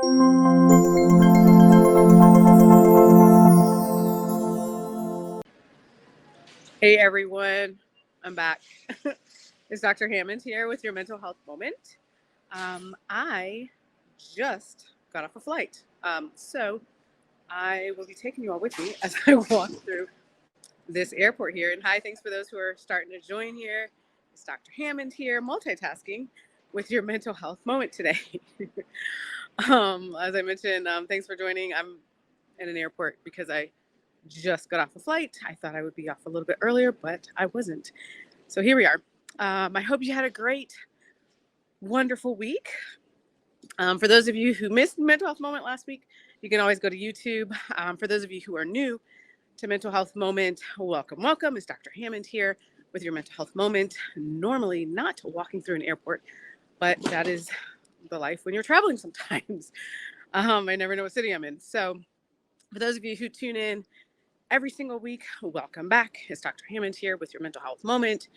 Hey everyone, I'm back. It's Dr. Hammond here with your mental health moment. I just got off a flight. So I will be taking you all with me as I walk through this airport here. And hi, thanks for those who are starting to join here. It's Dr. Hammond here, multitasking with your mental health moment today. As I mentioned, thanks for joining. I'm in an airport because I just got off a flight. I thought I would be off a little bit earlier, but I wasn't. So here we are. I hope you had a great, wonderful week. For those of you who missed Mental Health Moment last week, you can always go to YouTube. For those of you who are new to Mental Health Moment, welcome, welcome. It's Dr. Hammond here with your Mental Health Moment. Normally not walking through an airport, but that is the life when you're traveling sometimes. I never know what city I'm in. So for those of you who tune in every single week, welcome back. It's Dr. Hammond here with your Mental Health Moment.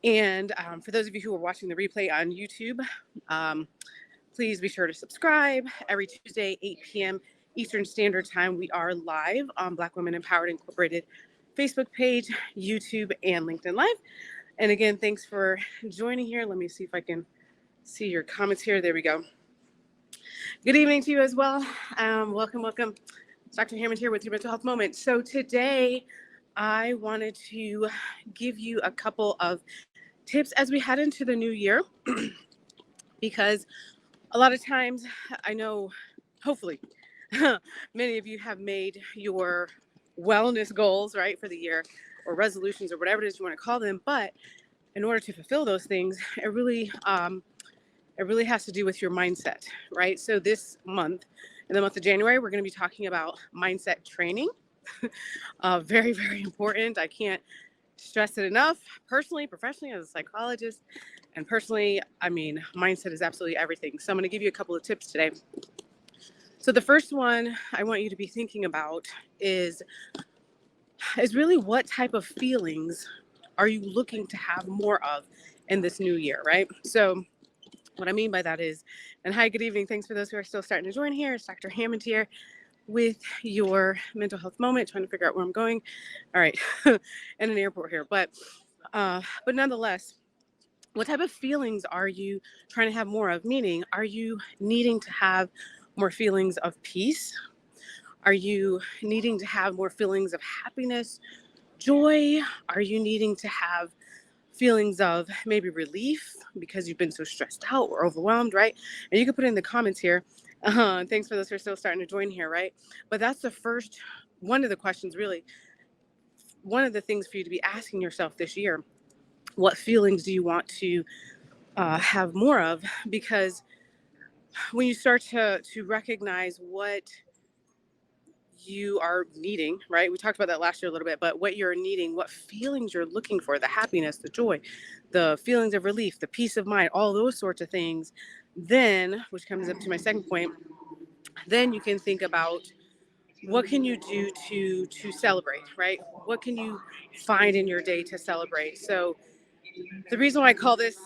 And for those of you who are watching the replay on YouTube, please be sure to subscribe. Every Tuesday, 8 p.m. Eastern Standard Time, we are live on Black Women Empowered Incorporated Facebook page, YouTube, and LinkedIn Live. And again, thanks for joining here. Let me see if I can see your comments here. There we go. Good evening to you as well. Welcome, welcome. It's Dr. Hammond here with your Mental Health Moment. So today, I wanted to give you a couple of tips as we head into the new year, because a lot of times, I know, hopefully, many of you have made your wellness goals, right, for the year, or resolutions, or whatever it is you want to call them. But in order to fulfill those things, it really has to do with your mindset, right? So this month, in the month of January, we're going to be talking about mindset training. Very, very important. I can't stress it enough. Personally, professionally, as a psychologist, and personally, I mean, mindset is absolutely everything. So I'm going to give you a couple of tips today. So the first one I want you to be thinking about is really what type of feelings are you looking to have more of in this new year, right? So what I mean by that is, and hi, good evening. Thanks for those who are still starting to join here. It's Dr. Hammond here with your Mental Health Moment, trying to figure out where I'm going. All right, in an airport here. But nonetheless, what type of feelings are you trying to have more of? Meaning, are you needing to have more feelings of peace? Are you needing to have more feelings of happiness, joy? Are you needing to have feelings of maybe relief because you've been so stressed out or overwhelmed, right? And you can put it in the comments here. Thanks for those who are still starting to join here, right? But that's the first one of the questions, really. One of the things for you to be asking yourself this year: what feelings do you want to have more of? Because when you start to recognize what you are needing, right? We talked about that last year a little bit, but what you're needing, what feelings you're looking for, the happiness, the joy, the feelings of relief, the peace of mind, all those sorts of things, then, which comes up to my second point, then you can think about what can you do to celebrate, right? What can you find in your day to celebrate? So the reason why I call this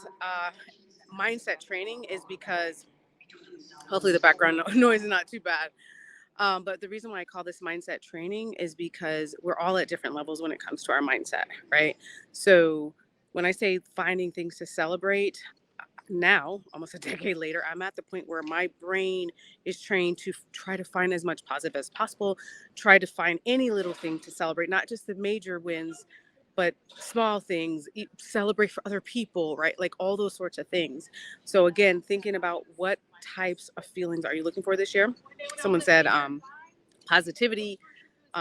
mindset training is because hopefully the background noise is not too bad. But the reason why I call this mindset training is because we're all at different levels when it comes to our mindset, right? So when I say finding things to celebrate, now, almost a decade later, I'm at the point where my brain is trained to try to find as much positive as possible, try to find any little thing to celebrate, not just the major wins, but small things, celebrate for other people, right? Like all those sorts of things. So again, thinking about what types of feelings are you looking for this year? Someone said positivity.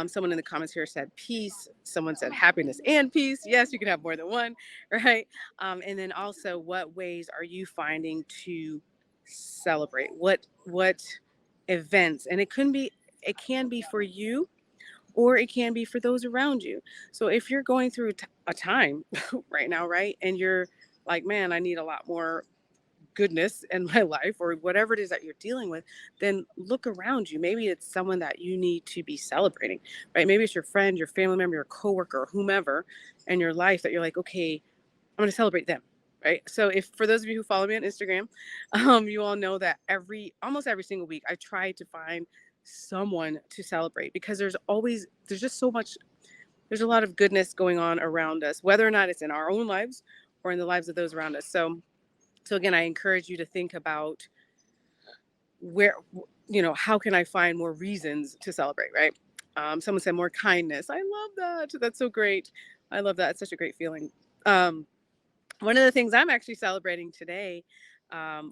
Someone in the comments here said peace. Someone said happiness and peace. Yes, you can have more than one, right? And then also, what ways are you finding to celebrate? What events? And it can be for you, or it can be for those around you. So if you're going through a time right now, right, and you're like, man, I need a lot more goodness in my life, or whatever it is that you're dealing with, then look around you. Maybe it's someone that you need to be celebrating, right? Maybe it's your friend, your family member, your coworker, or whomever in your life that you're like, okay, I'm going to celebrate them, right? So if for those of you who follow me on Instagram, you all know that almost every single week I try to find someone to celebrate because there's just so much, there's a lot of goodness going on around us, whether or not it's in our own lives or in the lives of those around us. So again, I encourage you to think about where, how can I find more reasons to celebrate, right? Someone said more kindness. I love that. That's so great. I love that. It's such a great feeling. Um, One of the things I'm actually celebrating today,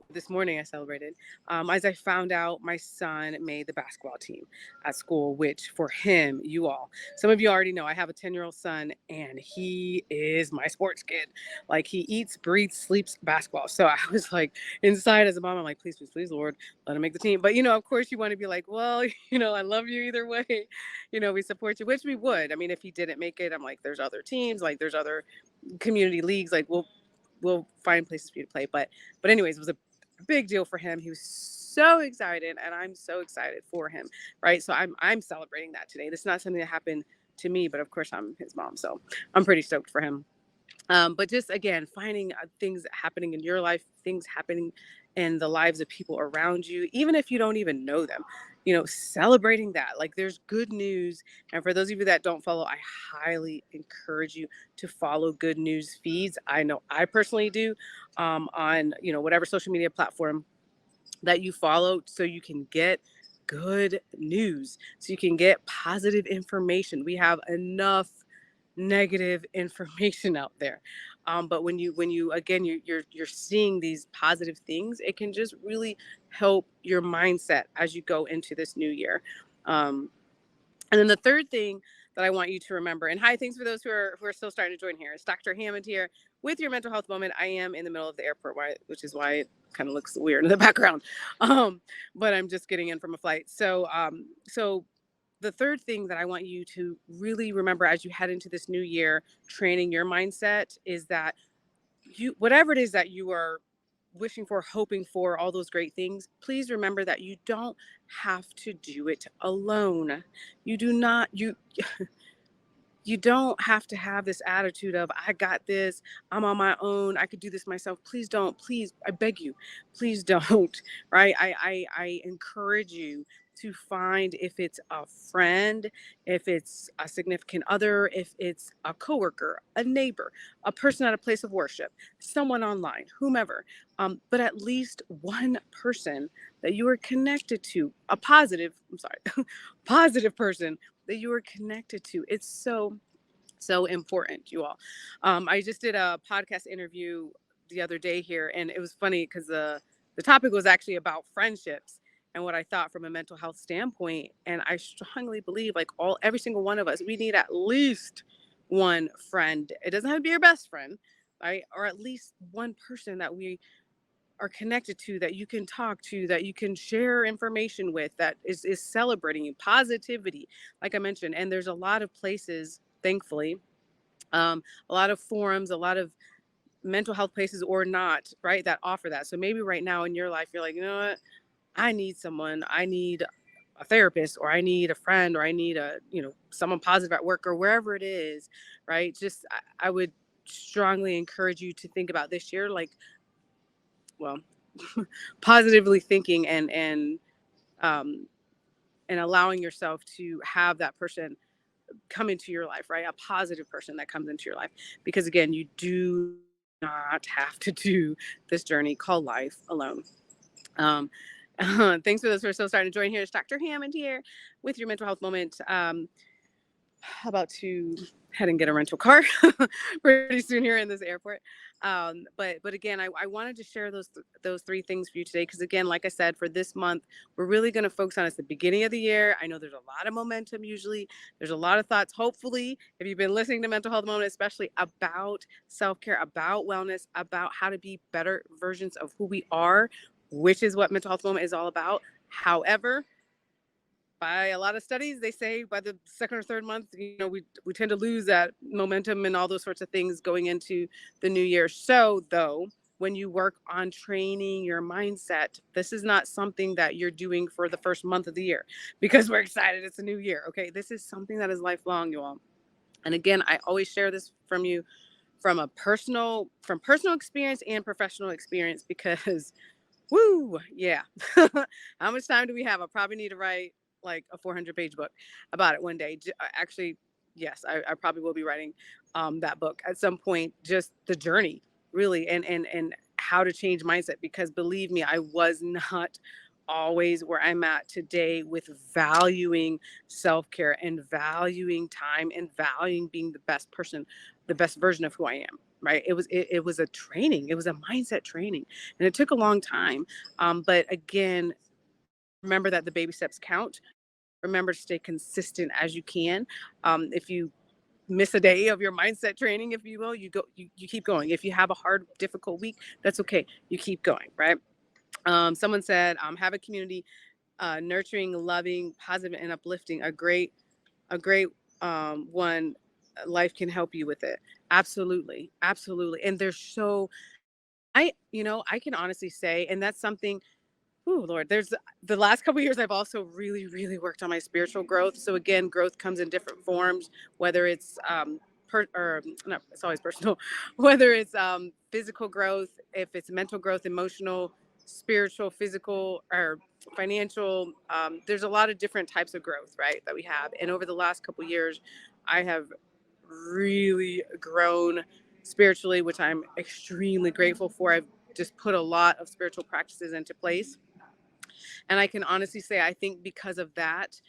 this morning I celebrated, as I found out my son made the basketball team at school, which for him, some of you already know I have a 10-year-old son and he is my sports kid. Like he eats, breathes, sleeps basketball. So I was like inside as a mom, I'm like, please, please, please, Lord, let him make the team. But, of course you want to be like, well, I love you either way. We support you, which we would. I mean, if he didn't make it, I'm like, there's other teams, like there's other community leagues, like we'll find places for you to play. But anyways, it was a big deal for him. He was so excited, and I'm so excited for him, right? So I'm celebrating that today. This is not something that happened to me, but of course I'm his mom, so I'm pretty stoked for him. But just again, finding things happening in your life, things happening in the lives of people around you, even if you don't even know them, celebrating that. Like there's good news. And for those of you that don't follow, I highly encourage you to follow good news feeds. I know I personally do, on, whatever social media platform that you follow, so you can get good news, so you can get positive information. We have enough negative information out there, but when you again you're seeing these positive things, it can just really help your mindset as you go into this new year. And then the third thing that I want you to remember, and hi, thanks for those who are still starting to join here. It's Dr. Hammond here with your mental health moment. I am in the middle of the airport, which is why it kind of looks weird in the background, but I'm just getting in from a flight. So the third thing that I want you to really remember as you head into this new year, training your mindset, is that whatever it is that you are wishing for, hoping for, all those great things, please remember that you don't have to do it alone. You do not, you don't have to have this attitude of, I got this, I'm on my own, I could do this myself. Please don't. Please, I beg you, please don't. Right? I encourage you to find, if it's a friend, if it's a significant other, if it's a coworker, a neighbor, a person at a place of worship, someone online, whomever, but at least one person that you are connected to, a positive, I'm sorry, positive person that you are connected to. It's so important, you all. I just did a podcast interview the other day here, and it was funny because the topic was actually about friendships and what I thought from a mental health standpoint. And I strongly believe, like every single one of us, we need at least one friend. It doesn't have to be your best friend, right? Or at least one person that we are connected to, that you can talk to, that you can share information with, that is celebrating you, positivity, like I mentioned. And there's a lot of places, thankfully, a lot of forums, a lot of mental health places or not, right, that offer that. So maybe right now in your life, you're like, you know what, I need someone, I need a therapist, or I need a friend, or I need someone positive at work, or wherever it is, right? Just, I would strongly encourage you to think about this year, like, well, positively thinking um, and allowing yourself to have that person come into your life, right? A positive person that comes into your life. Because again, you do not have to do this journey called life alone. Um, Thanks for those who are still starting to join here. It's Dr. Hammond here with your mental health moment. About to head and get a rental car pretty soon here in this airport. But again, I wanted to share those three things for you today, because again, like I said, for this month, we're really going to focus on, it's the beginning of the year. I know there's a lot of momentum. Usually there's a lot of thoughts. Hopefully, if you've been listening to Mental Health Moment, especially about self-care, about wellness, about how to be better versions of who we are, which is what Mental Health Moment is all about. However, by a lot of studies, they say by the second or third month, we tend to lose that momentum and all those sorts of things going into the new year. So though, when you work on training your mindset, this is not something that you're doing for the first month of the year because we're excited it's a new year. Okay, this is something that is lifelong, you all. And again, I always share this from personal experience and professional experience, because woo, yeah. How much time do we have? I probably need to write like a 400-page book about it one day. Actually, yes, I probably will be writing that book at some point. Just the journey, really, and how to change mindset. Because believe me, I was not always where I'm at today with valuing self-care and valuing time and valuing being the best person, the best version of who I am. Right? It was a training. It was a mindset training, and it took a long time. But again, remember that the baby steps count. Remember to stay consistent as you can. If you miss a day of your mindset training, if you will, you keep going. If you have a hard, difficult week, that's okay. You keep going, right? Someone said, have a community, nurturing, loving, positive, and uplifting. A great one. Life can help you with it. Absolutely, absolutely. And there's so I can honestly say, and that's something. Oh Lord, there's the last couple of years I've also really, really worked on my spiritual growth. So again, growth comes in different forms, whether it's or no, it's always personal, whether it's physical growth, if it's mental growth, emotional, spiritual, physical, or financial. There's a lot of different types of growth, right, that we have. And over the last couple of years, I have really grown spiritually, which I'm extremely grateful for. I've just put a lot of spiritual practices into place, and I can honestly say, I think because of that,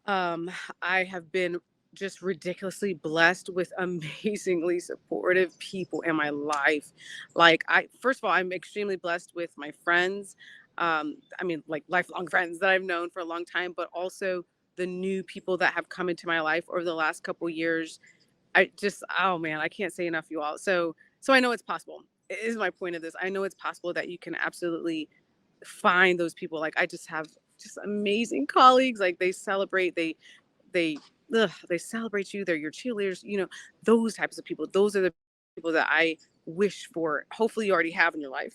um, I have been just ridiculously blessed with amazingly supportive people in my life. First of all, I'm extremely blessed with my friends. I mean, like lifelong friends that I've known for a long time, but also the new people that have come into my life over the last couple years. Oh man, I can't say enough, you all. So I know it's possible. It is my point of this. I know it's possible that you can absolutely find those people. Like I just have just amazing colleagues. Like they they celebrate you. They're your cheerleaders. Those types of people. Those are the people that I wish for. Hopefully you already have in your life.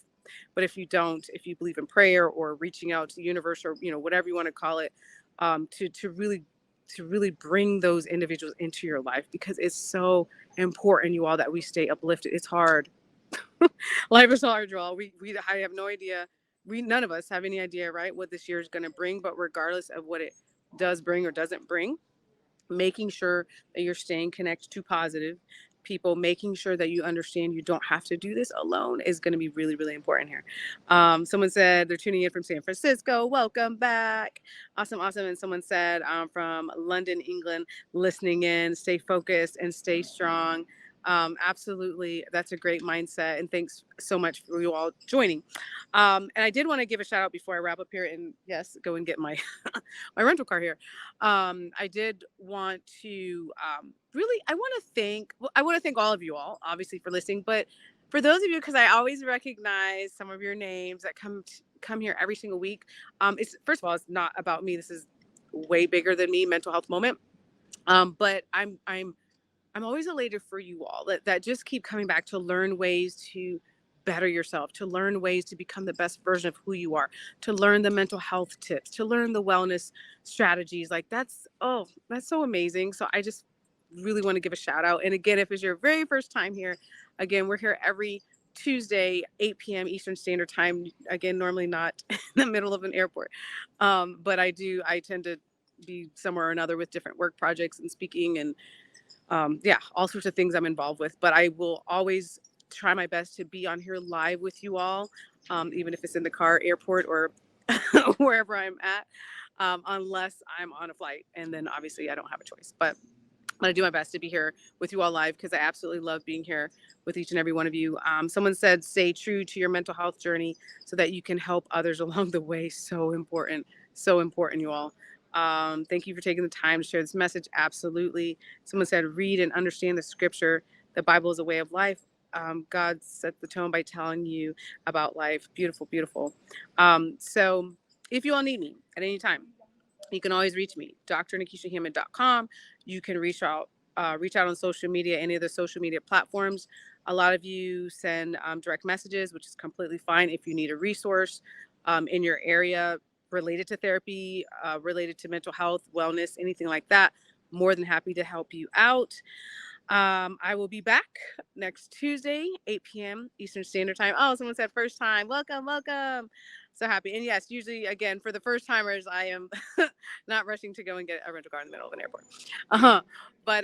But if you don't, if you believe in prayer or reaching out to the universe, or whatever you want to call it, to really bring those individuals into your life, because it's so important, you all, that we stay uplifted. It's hard. Life is hard, y'all. I have no idea. None of us have any idea, right, what this year is going to bring. But regardless of what it does bring or doesn't bring, making sure that you're staying connected to positive people, making sure that you understand you don't have to do this alone, is going to be really, really important here. Someone said they're tuning in from San Francisco. Welcome back. Awesome, awesome. And someone said from London, England, listening in. Stay focused and stay strong. Absolutely, that's a great mindset, and thanks so much for you all joining. And I did want to give a shout out before I wrap up here, and yes, go and get my my rental car here. I did want to really, I want to thank all of you all, obviously, for listening, but for those of you, because I always recognize some of your names that come here every single week. It's first of all, it's not about me. This is way bigger than me. Mental health moment. But I'm always elated for you all that just keep coming back to learn ways to better yourself, to learn ways to become the best version of who you are, to learn the mental health tips, to learn the wellness strategies. Like that's so amazing. So I just really want to give a shout out. And again, if it's your very first time here, again, we're here every Tuesday, 8 p.m. Eastern Standard Time. Again, normally not in the middle of an airport. But I tend to be somewhere or another with different work projects and speaking and yeah, all sorts of things I'm involved with. But I will always try my best to be on here live with you all, even if it's in the car, airport, or wherever I'm at, unless I'm on a flight. And then obviously I don't have a choice. But I do my best to be here with you all live, because I absolutely love being here with each and every one of you. Someone said, stay true to your mental health journey so that you can help others along the way. So important, you all. Thank you for taking the time to share this message. Absolutely. Someone said, read and understand the scripture. The Bible is a way of life. God set the tone by telling you about life. Beautiful, beautiful. So if you all need me at any time, you can always reach me, drnikishahammond.com. You can reach out on social media, any of the social media platforms. A lot of you send direct messages, which is completely fine. If you need a resource in your area related to therapy, related to mental health, wellness, anything like that, more than happy to help you out. I will be back next Tuesday, 8 p.m. Eastern Standard Time. Oh, someone said first time. Welcome, welcome. So happy. And yes, usually, again, for the first timers, I am not rushing to go and get a rental car in the middle of an airport. Uh-huh. But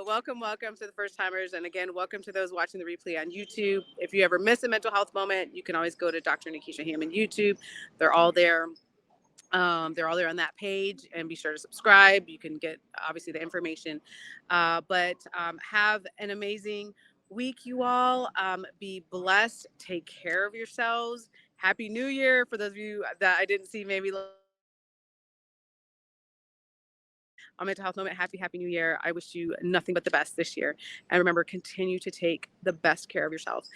welcome, welcome to the first timers. And again, welcome to those watching the replay on YouTube. If you ever miss a mental health moment, you can always go to Dr. Nikisha Hammond YouTube. They're all there. They're all there on that page, and be sure to subscribe. You can get obviously the information. But have an amazing week, you all. Be blessed. Take care of yourselves. Happy New Year for those of you that I didn't see maybe on Mental Health Moment. Happy New Year. I wish you nothing but the best this year. And remember, continue to take the best care of yourself.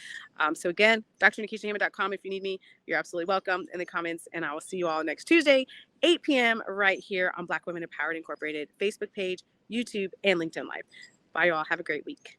So again, drnikishahammond.com if you need me. You're absolutely welcome in the comments. And I will see you all next Tuesday, 8 p.m. right here on Black Women Empowered Incorporated Facebook page, YouTube, and LinkedIn Live. Bye, you all. Have a great week.